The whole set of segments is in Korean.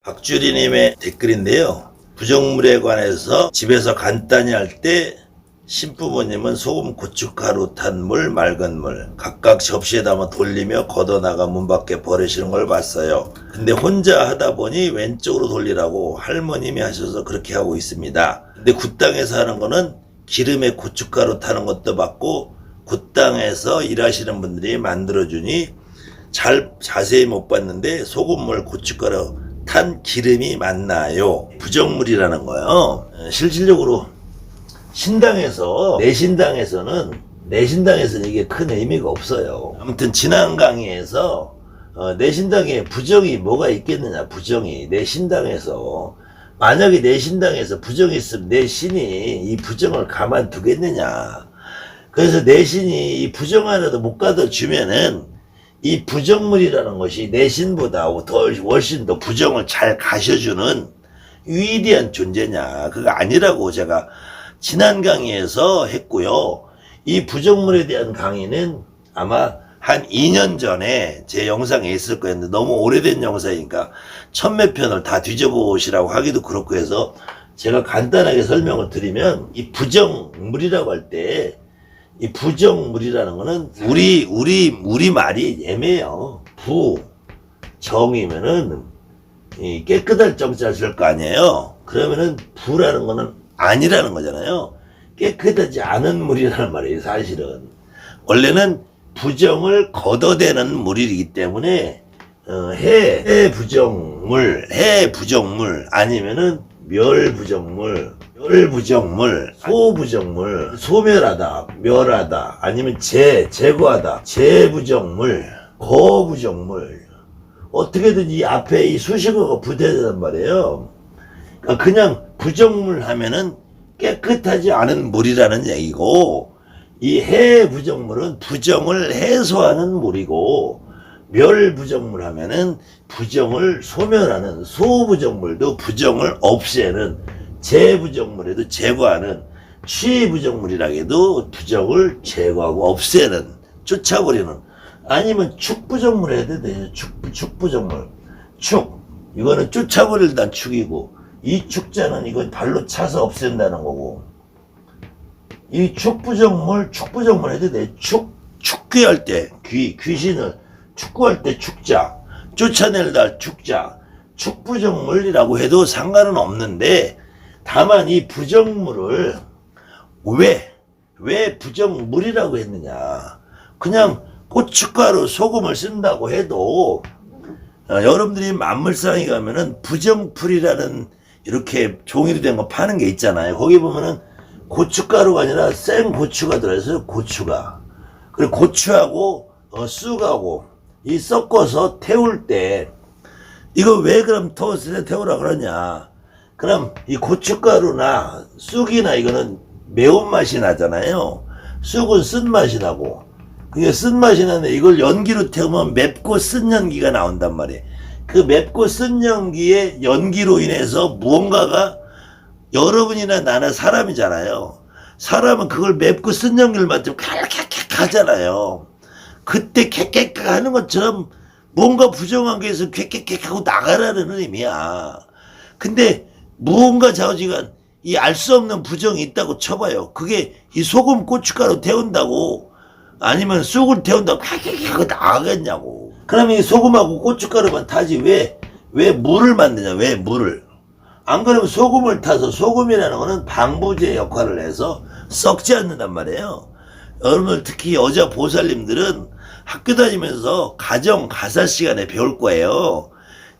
박주리님의 댓글인데요. 부정물에 관해서 집에서 간단히 할 때 신부모님은 소금, 고춧가루 탄 물, 맑은 물 각각 접시에 담아 돌리며 걷어나가 문 밖에 버리시는 걸 봤어요. 근데 혼자 하다 보니 왼쪽으로 돌리라고 할머님이 하셔서 그렇게 하고 있습니다. 근데 굿땅에서 하는 거는 기름에 고춧가루 타는 것도 봤고 굿땅에서 일하시는 분들이 만들어주니 자세히 못 봤는데 소금물, 고춧가루 탄 기름이 맞나요? 부정물이라는 거요. 실질적으로 내신당에서는 이게 큰 의미가 없어요. 아무튼 지난 강의에서 내신당에 부정이 뭐가 있겠느냐. 부정이 내신당에서 만약에 내신당에서 부정이 있으면 내신이 이 부정을 가만두겠느냐. 그래서 내신이 이 부정 하나도 못 가둬주면은 이 부정물이라는 것이 내신보다 훨씬 더 부정을 잘 가셔주는 위대한 존재냐. 그거 아니라고 제가 지난 강의에서 했고요. 이 부정물에 대한 강의는 아마 한 2년 전에 제 영상에 있을 거였는데 너무 오래된 영상이니까 천몇 편을 다 뒤져보시라고 하기도 그렇고 해서 제가 간단하게 설명을 드리면 이 부정물이라고 할 때 이 부정물이라는 거는 우리 말이 애매해요. 부정이면은 이 깨끗할 정자 쓸 거 아니에요. 그러면은 부라는 거는 아니라는 거잖아요. 깨끗하지 않은 물이라는 말이에요. 사실은 원래는 부정을 걷어대는 물이기 때문에 해 부정물 아니면은 멸 부정물, 소 부정물, 소멸하다, 멸하다, 아니면 제거하다, 제부정물, 거부정물. 어떻게든 이 앞에 이 수식어가 붙어야 된단 말이에요. 그러니까 그냥 부정물 하면은 깨끗하지 않은 물이라는 얘기고, 이 해 부정물은 부정을 해소하는 물이고, 멸 부정물 하면은 부정을 소멸하는, 소 부정물도 부정을 없애는, 제 부정물에도 제거하는, 취 부정물이라고 부정을 제거하고 없애는, 쫓아버리는, 아니면 축 부정물 해도 돼요. 축 부정물. 이거는 쫓아버리다는 축이고, 이 축자는 이건 발로 차서 없앤다는 거고, 이 축부정물 해도 돼. 축귀할 때, 귀신을 축구할 때 축자, 쫓아내다 축자, 축부정물이라고 해도 상관은 없는데, 다만 이 부정물을 왜 부정물이라고 했느냐. 그냥 고춧가루, 소금을 쓴다고 해도, 여러분들이 만물상에 가면은 부정풀이라는 이렇게 종이로 된 거 파는 게 있잖아요. 거기 보면은 고춧가루가 아니라 생 고추가 들어있어요. 고추가. 그리고 고추하고 쑥하고 이 섞어서 태울 때 이거 왜 그럼 토스트에 태우라 그러냐. 그럼 이 고춧가루나 쑥이나 이거는 매운맛이 나잖아요. 쑥은 쓴맛이 나고 그게 쓴맛이 나는데 이걸 연기로 태우면 맵고 쓴 연기가 나온단 말이에요. 그 맵고 쓴 연기의 연기로 인해서 무언가가 여러분이나 나나 사람이잖아요. 사람은 그걸 맵고 쓴 연기를 맡으면 캬캬캬 하잖아요. 그때 캬캬캬 하는 것처럼 뭔가 부정한 게 있으면 캬캬캬 하고 나가라는 의미야. 근데 무언가 좌우지간 이 알 수 없는 부정이 있다고 쳐봐요. 그게 이 소금 고춧가루 태운다고 아니면 쑥을 태운다고 캬캬캬 하고 나가겠냐고. 그러면 이 소금하고 고춧가루만 타지 왜 물을 만드냐. 왜 물을. 안 그러면 소금을 타서 소금이라는 거는 방부제 역할을 해서 썩지 않는단 말이에요. 여러분들 특히 여자 보살님들은 학교 다니면서 가사 시간에 배울 거예요.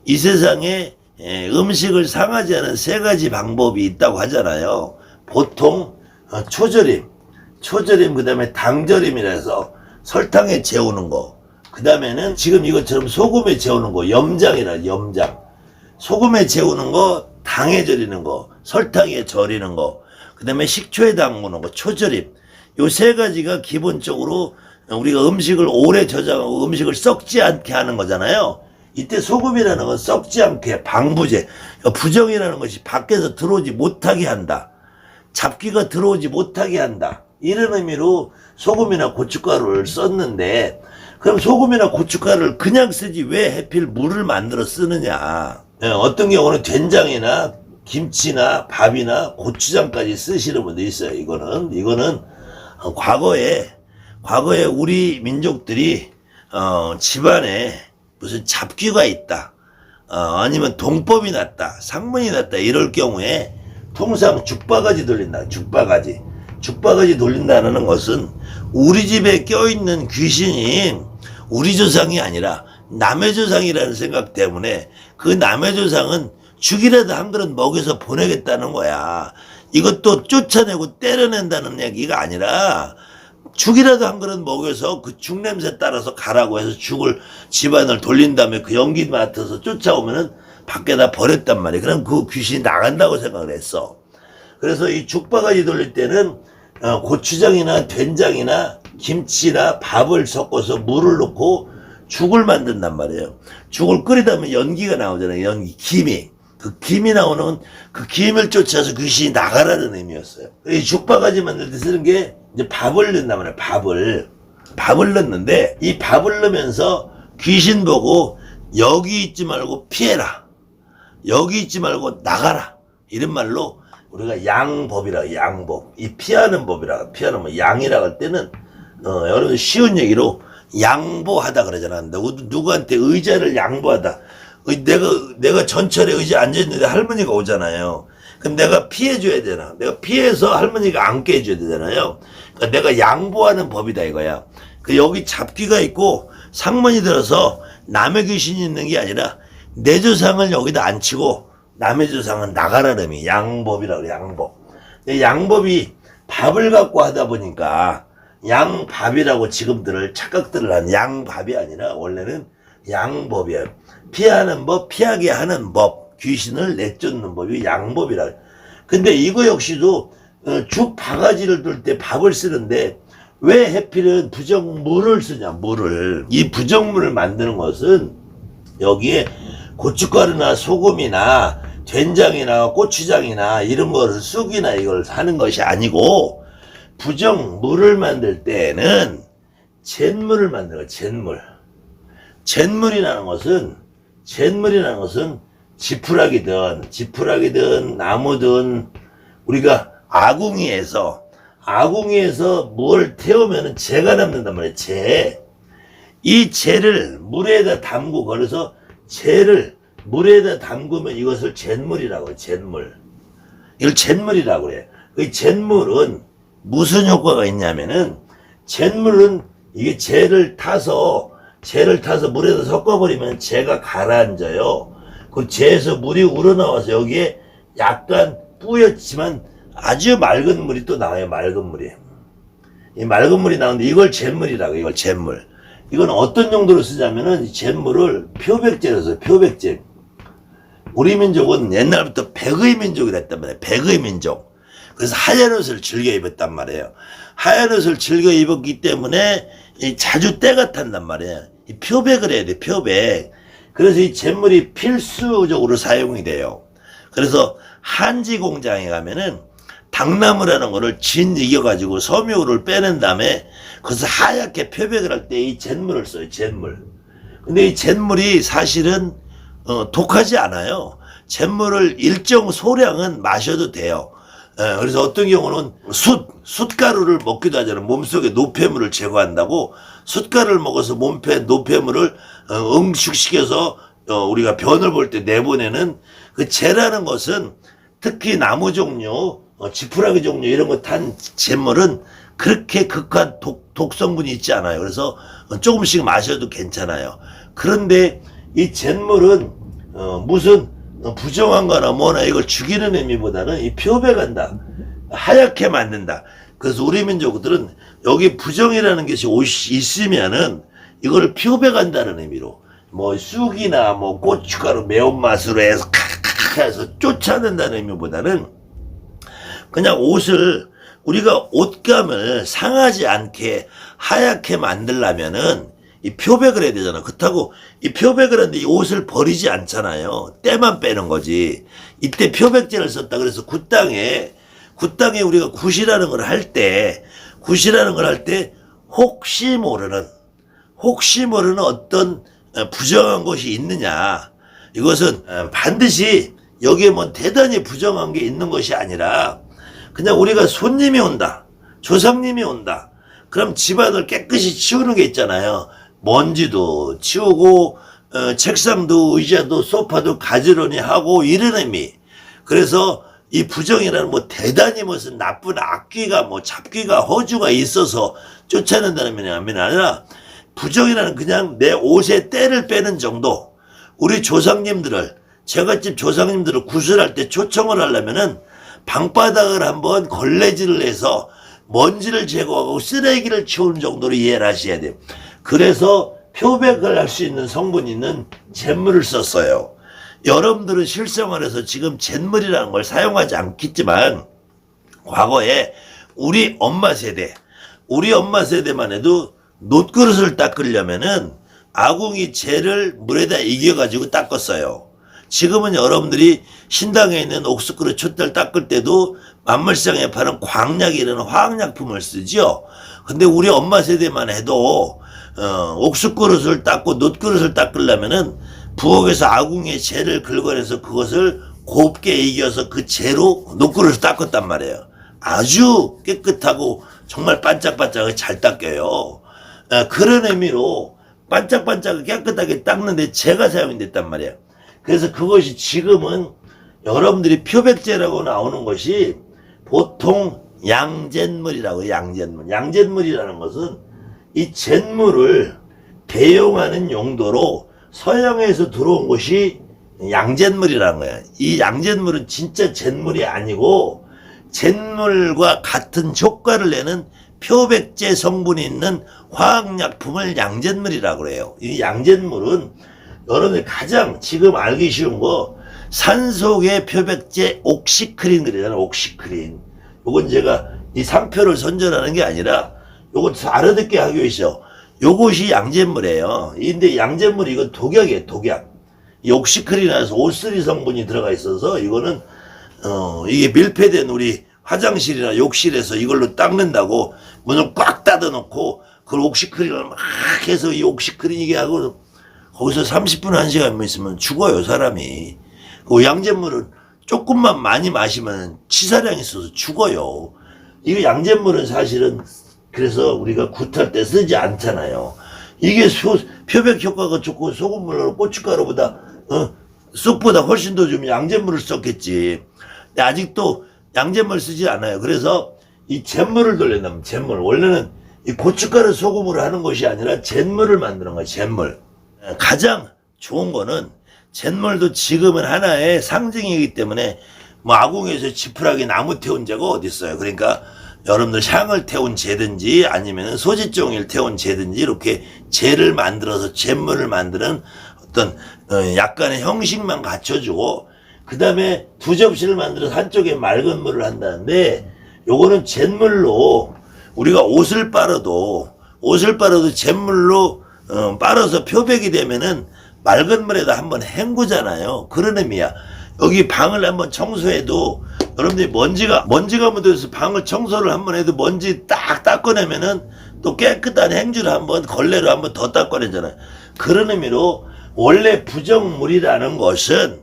이 세상에 음식을 상하지 않은 3가지 방법이 있다고 하잖아요. 보통 초절임 그 다음에 당절임이라서 설탕에 재우는 거, 그 다음에는 지금 이것처럼 소금에 재우는 거, 염장. 소금에 재우는 거, 당에 절이는 거, 설탕에 절이는 거, 그 다음에 식초에 담그는 거, 초절임. 요 3가지가 기본적으로 우리가 음식을 오래 저장하고 음식을 썩지 않게 하는 거잖아요. 이때 소금이라는 건 썩지 않게 방부제, 부정이라는 것이 밖에서 들어오지 못하게 한다. 잡기가 들어오지 못하게 한다. 이런 의미로 소금이나 고춧가루를 썼는데, 그럼 소금이나 고춧가루를 그냥 쓰지 왜 하필 물을 만들어 쓰느냐. 어떤 경우는 된장이나 김치나 밥이나 고추장까지 쓰시는 분도 있어요. 이거는 과거에 우리 민족들이 집안에 무슨 잡귀가 있다, 아니면 동법이 났다, 상문이 났다, 이럴 경우에 통상 죽바가지 돌린다. 죽바가지 돌린다는 것은 우리 집에 껴있는 귀신이 우리 조상이 아니라 남의 조상이라는 생각 때문에 그 남의 조상은 죽이라도 한 그릇 먹여서 보내겠다는 거야. 이것도 쫓아내고 때려낸다는 얘기가 아니라 죽이라도 한 그릇 먹여서 그 죽 냄새 따라서 가라고 해서 죽을 집안을 돌린 다음에 그 연기 맡아서 쫓아오면은 밖에다 버렸단 말이야. 그럼 그 귀신이 나간다고 생각을 했어. 그래서 이 죽바가지 돌릴 때는 고추장이나 된장이나 김치나 밥을 섞어서 물을 넣고 죽을 만든단 말이에요. 죽을 끓이다 보면 연기가 나오잖아요. 김이. 그 김이 나오는 그 김을 쫓아서 귀신이 나가라는 의미였어요. 이 죽바가지 만들 때 쓰는 게 이제 밥을 넣는단 말이에요. 밥을 넣는데 이 밥을 넣으면서 귀신 보고 여기 있지 말고 피해라. 여기 있지 말고 나가라. 이런 말로 우리가 양법이라, 양법. 이 피하는 법이라, 피하는 뭐 양이라고 할 때는 여러분 쉬운 얘기로 양보하다 그러잖아. 누구한테 의자를 양보하다. 내가 전철에 의자에 앉아있는데 할머니가 오잖아요. 그럼 내가 피해줘야 되나? 내가 피해서 할머니가 앉게 해줘야 되잖아요. 그러니까 내가 양보하는 법이다 이거야. 여기 잡귀가 있고 상문이 들어서 남의 귀신이 있는 게 아니라 내 조상을 여기다 앉히고 남의 조상은 나가라는 의미. 양법이라고 그래, 양법. 양법이 밥을 갖고 하다 보니까 양밥이라고 지금들을 착각들을 한 양밥이 아니라 원래는 양법이에요. 피하는 법, 피하게 하는 법, 귀신을 내쫓는 법이 양법이라. 근데 이거 역시도 죽 바가지를 둘 때 밥을 쓰는데 왜 해필은 부정물을 쓰냐, 물을. 이 부정물을 만드는 것은 여기에 고춧가루나 소금이나 된장이나 고추장이나 이런 거를 쑥이나 이걸 하는 것이 아니고 부정물을 만들 때는 잿물을 만들어요. 잿물이라는 것은 지푸라기든 나무든 우리가 아궁이에서 뭘 태우면은 재가 남는단 말이에요. 이 재를 물에다 담고 걸어서 재를 물에다 담그면 이것을 잿물이라고 해요. 이걸 잿물이라고 해요. 그 잿물은 무슨 효과가 있냐면은 잿물은 이게 재를 타서 물에다 섞어버리면 재가 가라앉아요. 그 재에서 물이 우러나와서 여기에 약간 뿌옇지만 아주 맑은 물이 또 나와요. 맑은 물이. 이 맑은 물이 나오는데 이걸 잿물이라고 해요. 이걸 잿물. 이건 어떤 용도로 쓰자면은 이 잿물을 표백제로 써요. 표백제. 우리 민족은 옛날부터 백의 민족이랬단 말이에요. 백의 민족. 그래서 하얀 옷을 즐겨 입었단 말이에요. 하얀 옷을 즐겨 입었기 때문에 자주 때가 탄단 말이에요. 이 표백을 해야 돼, 표백. 그래서 이 잿물이 필수적으로 사용이 돼요. 그래서 한지 공장에 가면은 당나무라는 거를 진 이겨가지고 섬유를 빼낸 다음에 그래서 하얗게 표백을 할 때 이 잿물을 써요, 잿물. 근데 이 잿물이 사실은 독하지 않아요. 잿물을 일정 소량은 마셔도 돼요. 그래서 어떤 경우는 숯가루를 먹기도 하잖아요. 몸속에 노폐물을 제거한다고 숯가루를 먹어서 몸에 노폐물을 응축시켜서 우리가 변을 볼 때 내보내는 그 재라는 것은 특히 나무 종류, 지푸라기 종류 이런 거 탄 잿물은 그렇게 극한 독성분이 있지 않아요. 그래서 조금씩 마셔도 괜찮아요. 그런데 이 잿물은 무슨 부정한 거나 뭐나 이걸 죽이는 의미보다는 이 표백한다. 하얗게 만든다. 그래서 우리 민족들은 여기 부정이라는 것이 있으면은 이거를 표백한다는 의미로 뭐 쑥이나 뭐 고춧가루 매운맛으로 해서 칵칵 해서 쫓아낸다는 의미보다는 그냥 옷을 우리가 옷감을 상하지 않게 하얗게 만들려면은 이 표백을 해야 되잖아. 그렇다고 이 표백을 하는데 이 옷을 버리지 않잖아요. 때만 빼는 거지. 이때 표백제를 썼다. 그래서 굿땅에 우리가 굿이라는 걸 할 때 혹시 모르는 어떤 부정한 것이 있느냐. 이것은 반드시 여기에 뭐 대단히 부정한 게 있는 것이 아니라 그냥 우리가 손님이 온다, 조상님이 온다, 그럼 집안을 깨끗이 치우는 게 있잖아요. 먼지도 치우고 책상도 의자도 소파도 가지런히 하고 이런 의미. 그래서 이 부정이라는 뭐 대단히 무슨 나쁜 악귀가 뭐 잡귀가 허주가 있어서 쫓아낸다는 면이 아니라 부정이라는 그냥 내 옷에 때를 빼는 정도. 우리 조상님들을, 제갓집 조상님들을 구슬할 때 초청을 하려면은 방바닥을 한번 걸레질을 해서 먼지를 제거하고 쓰레기를 치우는 정도로 이해를 하셔야 돼요. 그래서 표백을 할 수 있는 성분이 있는 잿물을 썼어요. 여러분들은 실생활에서 지금 잿물이라는 걸 사용하지 않겠지만 과거에 우리 엄마 세대만 해도 놋그릇을 닦으려면은 아궁이 재를 물에다 이겨가지고 닦았어요. 지금은 여러분들이 신당에 있는 옥수그릇 촛대를 닦을 때도 만물시장에 파는 광약이라는 화학약품을 쓰죠. 근데 우리 엄마 세대만 해도 옥수그릇을 닦고 놋그릇을 닦으려면은 부엌에서 아궁이에 재를 긁어내서 그것을 곱게 이겨서 그 재로 놋그릇을 닦았단 말이에요. 아주 깨끗하고 정말 반짝반짝하게 잘 닦여요. 그런 의미로 반짝반짝 깨끗하게 닦는데 재가 사용이 됐단 말이에요. 그래서 그것이 지금은 여러분들이 표백제라고 나오는 것이 보통 양잿물이라고 해요. 양잿물이라는 것은 이 잿물을 대용하는 용도로 서양에서 들어온 것이 양잿물이라는 거예요. 이 양잿물은 진짜 잿물이 아니고 잿물과 같은 효과를 내는 표백제 성분이 있는 화학약품을 양잿물이라고 그래요. 이 양잿물은 여러분들 가장 지금 알기 쉬운 거 산속의 표백제 옥시크린 그러잖아요. 옥시크린. 요건 제가 이 상표를 선전하는 게 아니라 요거 알아듣게 하기 위해서 요것이 양잿물이에요. 근데 양잿물 이건 독약이에요. 독약. 이 옥시크린에서 O3 성분이 들어가 있어서 이거는 이게 밀폐된 우리 화장실이나 욕실에서 이걸로 닦는다고 문을 꽉 닫아놓고 그걸 옥시크린을 막 해서 이 옥시크린 이게 하고 거기서 30분 1시간 있으면 죽어요 사람이. 그 양잿물은 조금만 많이 마시면 치사량이 있어서 죽어요. 이거 양잿물은 사실은 그래서 우리가 굿할 때 쓰지 않잖아요. 이게 표백 효과가 좋고 소금물로 고춧가루보다 쑥보다 훨씬 더 좀 양잿물을 썼겠지. 근데 아직도 양잿물 쓰지 않아요. 그래서 이 잿물을 돌린다면 잿물. 원래는 이 고춧가루 소금으로 하는 것이 아니라 잿물을 만드는 거예요. 잿물. 가장 좋은 거는 잿물도 지금은 하나의 상징이기 때문에 뭐 아궁이에서 지푸라기 나무 태운 재가 어디 있어요. 그러니까 여러분들 향을 태운 재든지 아니면 소지종일 태운 재든지 이렇게 재를 만들어서 잿물을 만드는 어떤 약간의 형식만 갖춰주고 그 다음에 두 접시를 만들어서 한쪽에 맑은 물을 한다는데 요거는 잿물로 우리가 옷을 빨아도 잿물로 빨아서 표백이 되면은 맑은 물에다 한번 헹구잖아요. 그런 의미야. 여기 방을 한번 청소해도 여러분들이 먼지가 묻어서 방을 청소를 한번 해도 먼지 딱 닦아내면은 또 깨끗한 행주를 한번 걸레로 한번 더 닦아내잖아요. 그런 의미로 원래 부정물이라는 것은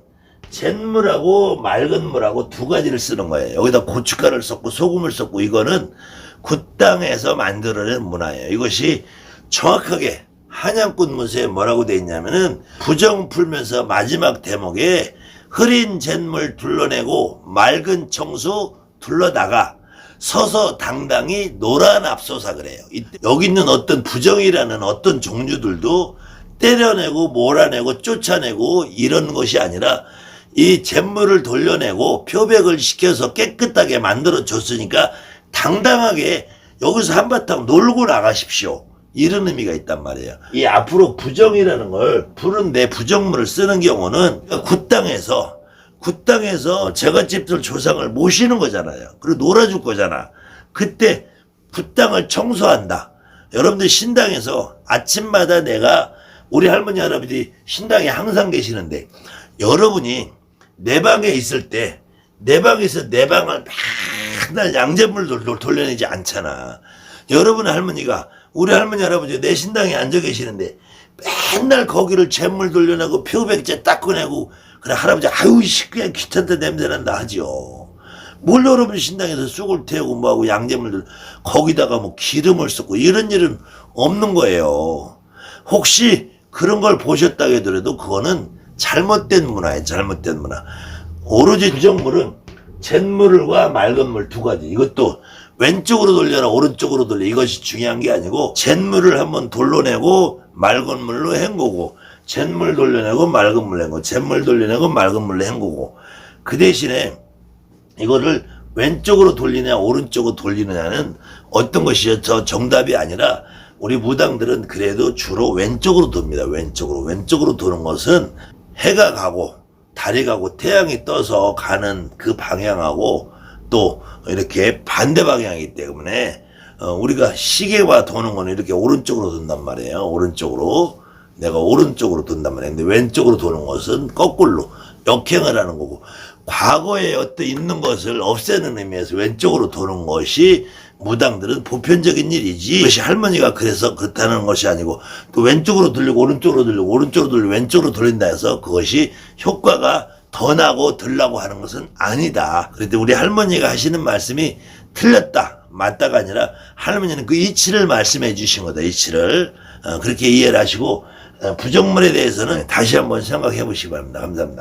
잿물하고 맑은 물하고 두 가지를 쓰는 거예요. 여기다 고춧가루를 섞고 소금을 섞고 이거는 굿땅에서 만들어낸 문화예요. 이것이 정확하게 한양꽃문서에 뭐라고 돼 있냐면은 부정 풀면서 마지막 대목에 흐린 잿물 둘러내고 맑은 청수 둘러다가 서서 당당히 노란 앞소사 그래요. 여기 있는 어떤 부정이라는 어떤 종류들도 때려내고 몰아내고 쫓아내고 이런 것이 아니라 이 잿물을 돌려내고 표백을 시켜서 깨끗하게 만들어 줬으니까 당당하게 여기서 한바탕 놀고 나가십시오. 이런 의미가 있단 말이에요. 이 앞으로 부정이라는 걸 푸른데 부정물을 쓰는 경우는 굿땅에서 제갓집들 조상을 모시는 거잖아요. 그리고 놀아줄 거잖아. 그때 굿땅을 청소한다. 여러분들 신당에서 아침마다 내가 우리 할머니 할아버지 신당에 항상 계시는데 여러분이 내 방에 있을 때 내 방에서 내 방을 맨날 양잿물 돌려내지 않잖아. 여러분 할머니가 우리 할머니 할아버지 내 신당에 앉아 계시는데 맨날 거기를 잿물 돌려내고 표백제 닦아내고 그래 할아버지 아유 그냥 귀찮다 냄새난다 하지요. 뭘 여러분 신당에서 쑥을 태우고 뭐하고 양잿물들 거기다가 뭐 기름을 쏟고 이런 일은 없는 거예요. 혹시 그런 걸 보셨다 하더라도 그거는 잘못된 문화예요. 잘못된 문화. 오로지 부정물은 잿물과 맑은 물 두 가지. 이것도 왼쪽으로 돌려라 오른쪽으로 돌려 이것이 중요한 게 아니고 잿물을 한번 돌려내고 맑은 물로 헹구고 잿물 돌려내고 맑은 물로 헹구고 잿물 돌려내고 맑은 물로 헹구고 그 대신에 이거를 왼쪽으로 돌리냐 오른쪽으로 돌리느냐는 어떤 것이 저 정답이 아니라 우리 무당들은 그래도 주로 왼쪽으로 돕니다. 왼쪽으로 도는 것은 해가 가고 달이 가고 태양이 떠서 가는 그 방향하고 또 이렇게 반대 방향이기 때문에 우리가 시계와 도는 거는 이렇게 오른쪽으로 돈단 말이에요. 내가 오른쪽으로 돈단 말이에요. 근데 왼쪽으로 도는 것은 거꾸로 역행을 하는 거고 과거에 어떤 있는 것을 없애는 의미에서 왼쪽으로 도는 것이 무당들은 보편적인 일이지 그것이 할머니가 그래서 그렇다는 것이 아니고 또 왼쪽으로 돌리고 오른쪽으로 돌리고 왼쪽으로 돌린다 해서 그것이 효과가 더 나고 덜 나고 하는 것은 아니다. 그런데 우리 할머니가 하시는 말씀이 틀렸다 맞다가 아니라 할머니는 그 이치를 말씀해 주신 거다. 이치를 그렇게 이해를 하시고 부정물에 대해서는 다시 한번 생각해 보시기 바랍니다. 감사합니다.